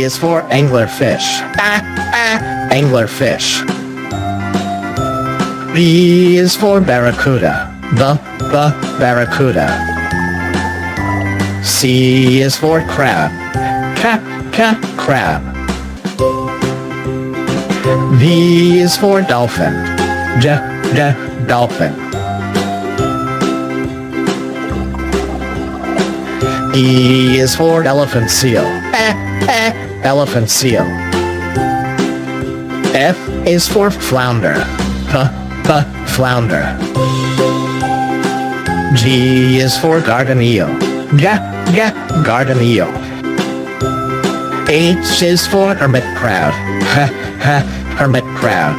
A is for anglerfish. Anglerfish. B is for barracuda. The barracuda. C is for crab. Crab. D is for dolphin. Dolphin. E is for elephant seal. Elephant seal. F is for flounder. Flounder. G is for garden eel. Garden eel. H is for hermit crab. Hermit crab.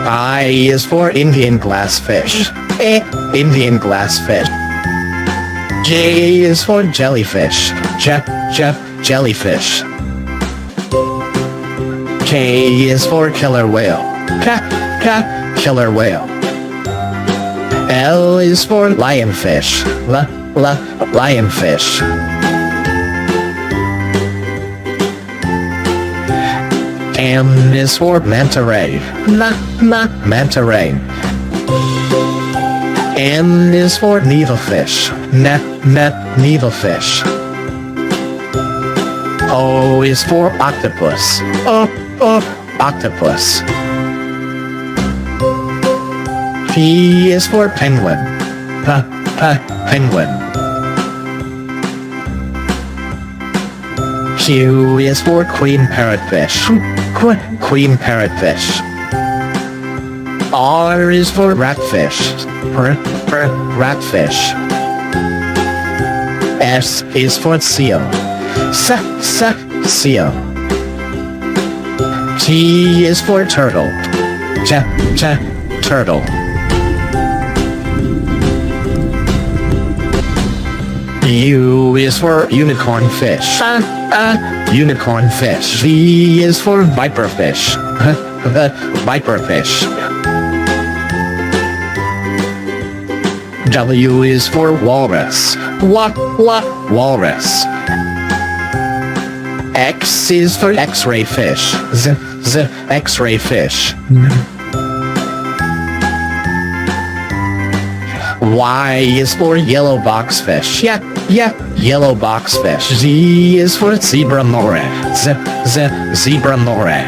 I is for Indian glassfish. Indian glassfish. J is for jellyfish. Jellyfish. K is for killer whale. Killer whale. L is for lionfish. Lionfish. M is for manta ray. Manta ray. N is for needlefish. Needlefish. O is for octopus. Octopus. P is for penguin. Penguin. Q is for queen parrotfish. Queen parrotfish. R is for ratfish. Ratfish. S is for seal. Seal. T is for turtle. Turtle. U is for unicorn fish. Unicorn fish. V is for viper fish. Viper fish. W is for walrus. Walrus. X is for X-ray fish. X-ray fish. Y is for yellow boxfish. Yellow boxfish. Z is for zebra moray. Zebra moray.